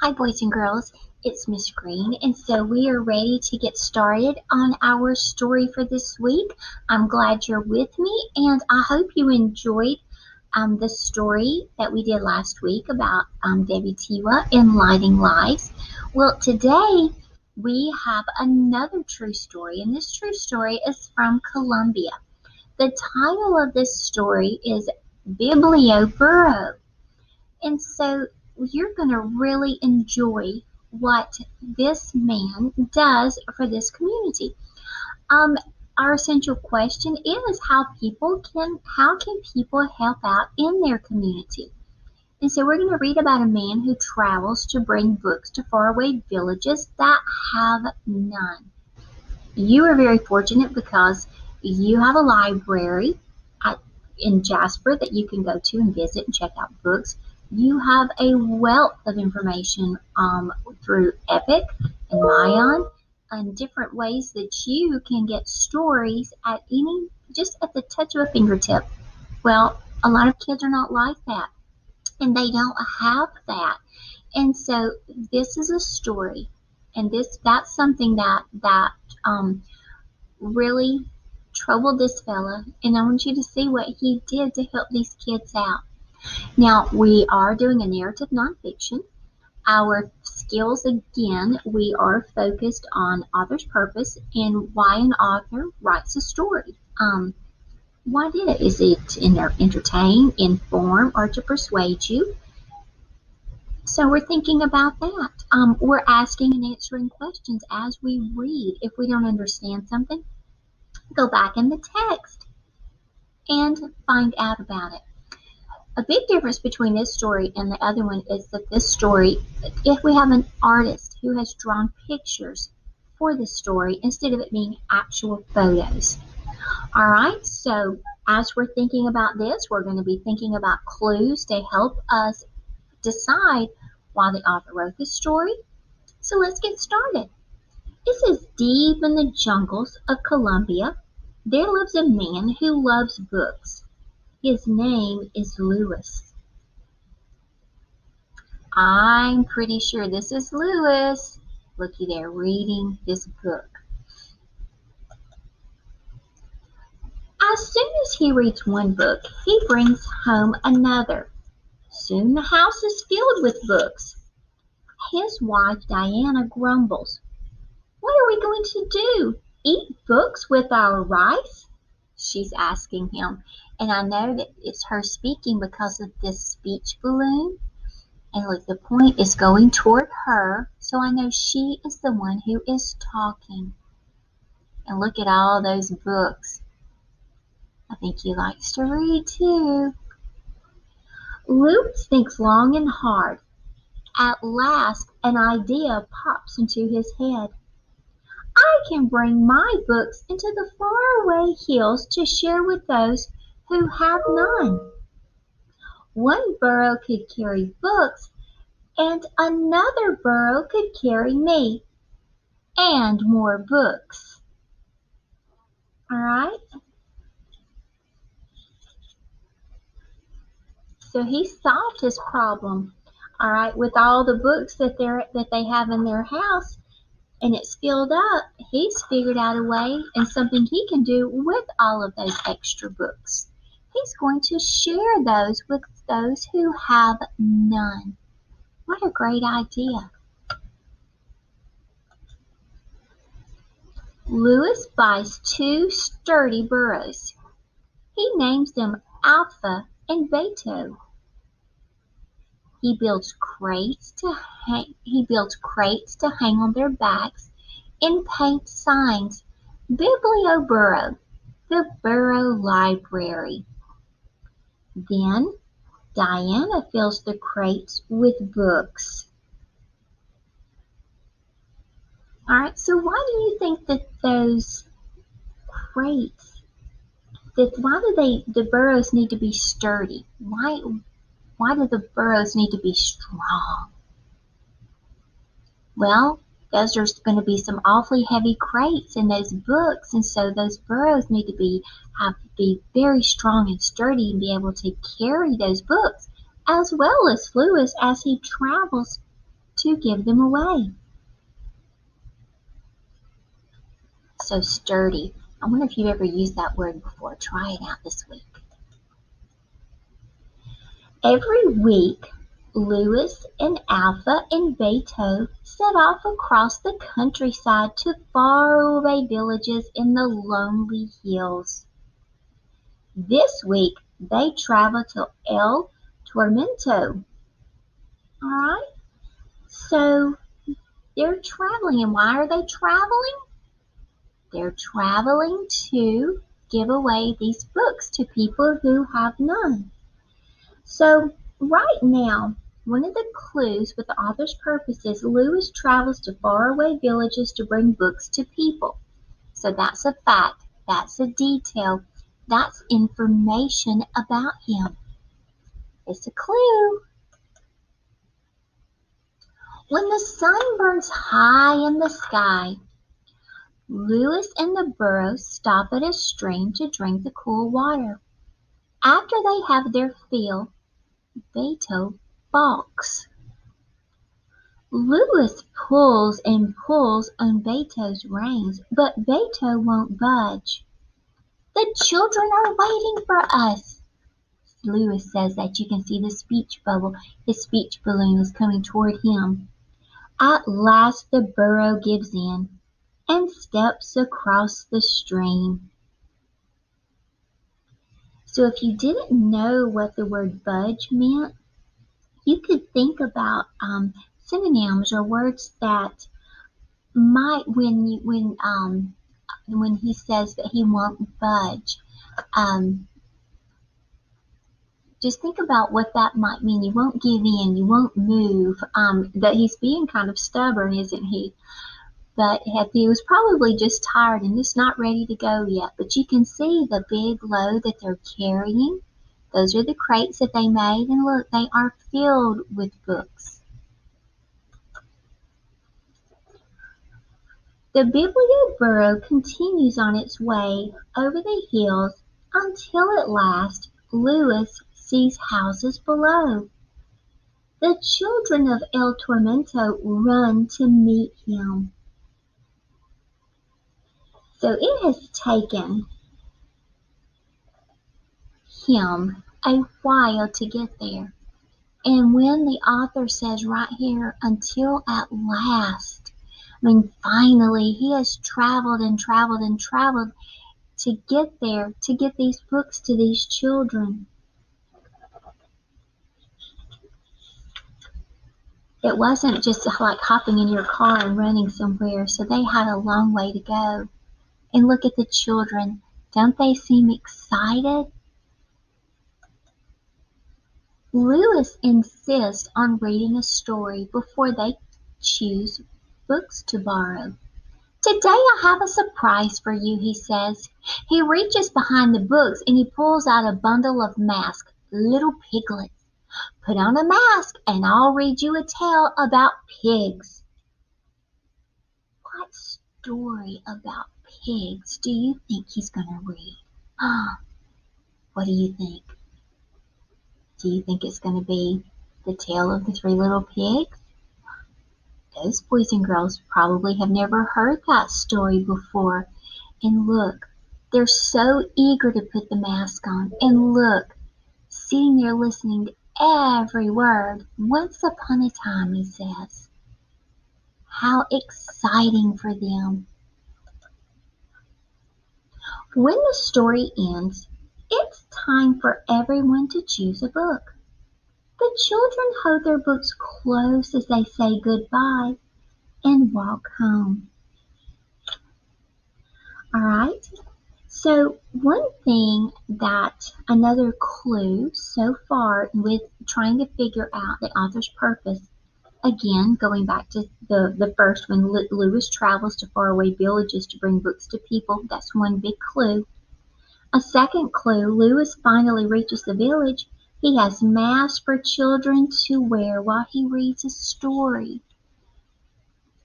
Hi, boys and girls. It's Miss Green, and so we are ready to get started on our story for this week. I'm glad you're with me, and I hope you enjoyed the story that we did last week about Debbie Tiwa and Lighting Lives. Well, today we have another true story, and this true story is from Colombia. The title of this story is Biblioburro. And so you're going to really enjoy what this man does for this community. Um, our essential question is how can people help out in their community? And so we're going to read about a man who travels to bring books to faraway villages that have none. You are very fortunate because you have a library in Jasper that you can go to and visit and check out books. You have a wealth of information through Epic and Mayan and different ways that you can get stories just at the touch of a fingertip. Well, a lot of kids are not like that, and they don't have that. And so this is a story, and that's something that really troubled this fella, and I want you to see what he did to help these kids out. Now, we are doing a narrative nonfiction. Our skills, again, we are focused on author's purpose and why an author writes a story. Why did it? Is it to entertain, inform, or to persuade you? So we're thinking about that. We're asking and answering questions as we read. If we don't understand something, go back in the text and find out about it. A big difference between this story and the other one is that this story, if we have an artist who has drawn pictures for the story instead of it being actual photos. All right, so as we're thinking about this, we're going to be thinking about clues to help us decide why the author wrote this story. So let's get started. It says, deep in the jungles of Colombia, there lives a man who loves books. His name is Louis. I'm pretty sure this is Louis. Looky there, reading this book. As soon as he reads one book, he brings home another. Soon the house is filled with books. His wife Diana grumbles. What are we going to do? Eat books with our rice? She's asking him. And I know that it's her speaking because of this speech balloon. And look, the point is going toward her, so I know she is the one who is talking. And look at all those books. I think he likes to read too. Louis thinks long and hard. At last, an idea pops into his head. I can bring my books into the faraway hills to share with those who have none. One burro could carry books, and another burro could carry me and more books. All right? So he solved his problem, all right, with all the books that they have in their house, and it's filled up. He's figured out a way and something he can do with all of those extra books. He's going to share those with those who have none. What a great idea. Louis buys 2 sturdy burros. He names them Alpha and Beta. He builds crates to hang on their backs and paints signs. Biblioburro, the burro library. Then Diana fills the crates with books. All right, so why do you think that those crates, why do the burros need to be sturdy? Why do the burros need to be strong? Well, because there's going to be some awfully heavy crates in those books, and so those burros need to be very strong and sturdy and be able to carry those books, as well as Louis as he travels to give them away. So sturdy. I wonder if you've ever used that word before. Try it out this week. Every week, Louis and Alpha and Beto set off across the countryside to faraway villages in the lonely hills. This week, they traveled to El Tormento. Alright, so they're traveling, and why are they traveling? They're traveling to give away these books to people who have none. So right now, one of the clues with the author's purpose is Lewis travels to faraway villages to bring books to people. So that's a fact, that's a detail, that's information about him. It's a clue. When the sun burns high in the sky, Lewis and the burro stop at a stream to drink the cool water. After they have their fill, Beto balks. Lewis pulls and pulls on Beto's reins, but Beto won't budge. The children are waiting for us. Lewis says that you can see the speech bubble. His speech balloon is coming toward him. At last the burro gives in and steps across the stream. So if you didn't know what the word budge meant, you could think about synonyms or words that might when he says that he won't budge. Just think about what that might mean. You won't give in. You won't move. That he's being kind of stubborn, isn't he? But he was probably just tired and just not ready to go yet. But you can see the big load that they're carrying. Those are the crates that they made. And look, they are filled with books. The biblioburro continues on its way over the hills until at last Lewis sees houses below. The children of El Tormento run to meet him. So it has taken him a while to get there. And when the author says right here, until at last, finally, he has traveled and traveled and traveled to get there, to get these books to these children. It wasn't just like hopping in your car and running somewhere, so they had a long way to go. And look at the children. Don't they seem excited? Lewis insists on reading a story before they choose books to borrow. Today I have a surprise for you, he says. He reaches behind the books and he pulls out a bundle of masks, little piglets. Put on a mask and I'll read you a tale about pigs. What story about pigs do you think he's going to read? What do you think? Do you think it's going to be the tale of the three little pigs? Those boys and girls probably have never heard that story before. And look, they're so eager to put the mask on. And look, sitting there listening to every word. Once upon a time, he says. How exciting for them. When the story ends, it's time for everyone to choose a book. The children hold their books close as they say goodbye and walk home. Alright, so one thing another clue so far with trying to figure out the author's purpose, again, going back to the first when Lewis travels to faraway villages to bring books to people, that's one big clue. A second clue, Lewis finally reaches the village. He has masks for children to wear while he reads a story.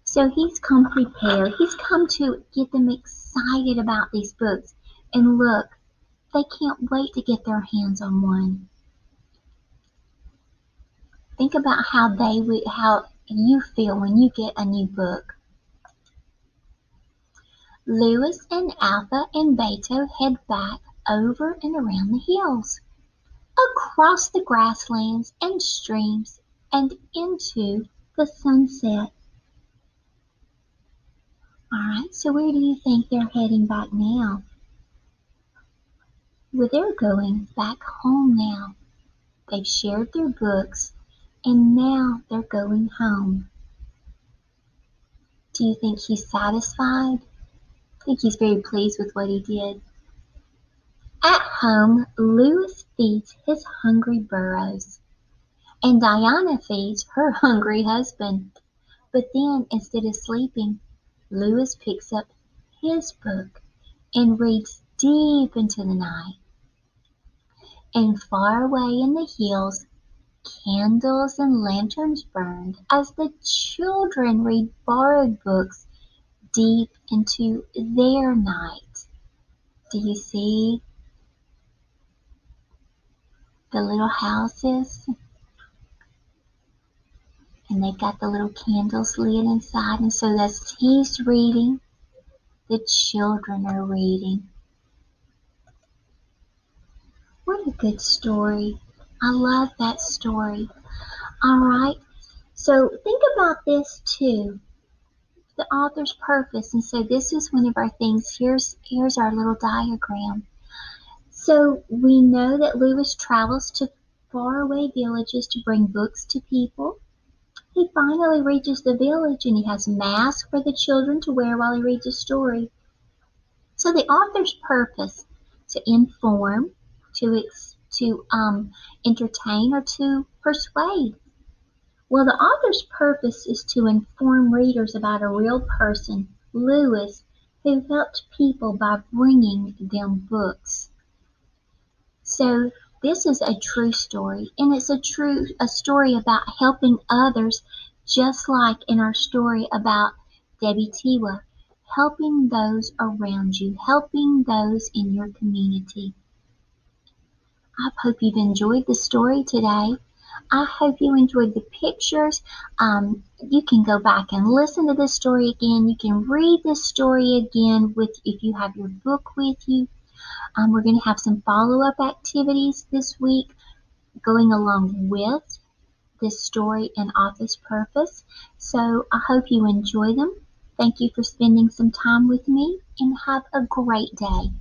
So he's come prepared. He's come to get them excited about these books. And look, they can't wait to get their hands on one. Think about how you feel when you get a new book. Louis and Alpha and Beto head back over and around the hills, across the grasslands and streams, and into the sunset. Alright, so where do you think they're heading back now? Well, they're going back home now. They've shared their books, and now they're going home. Do you think he's satisfied? I think he's very pleased with what he did. At home, Louis feeds his hungry burros, and Diana feeds her hungry husband. But then, instead of sleeping, Louis picks up his book and reads deep into the night. And far away in the hills, candles and lanterns burned as the children read borrowed books deep into their night. Do you see the little houses? And they've got the little candles lit inside, and so as he's reading, the children are reading. What a good story. I love that story. Alright, so think about this too. The author's purpose. And so this is one of our things. Here's our little diagram. So we know that Louis travels to faraway villages to bring books to people. He finally reaches the village and he has masks for the children to wear while he reads a story. So the author's purpose: to inform, to entertain, or to persuade. Well, the author's purpose is to inform readers about a real person, Louis, who helped people by bringing them books. So this is a true story, and it's a story about helping others, just like in our story about Debbie Tiwa, helping those around you, helping those in your community. I hope you've enjoyed the story today. I hope you enjoyed the pictures. You can go back and listen to this story again. You can read this story again if you have your book with you. We're going to have some follow-up activities this week going along with this story and author's purpose. So I hope you enjoy them. Thank you for spending some time with me, and have a great day.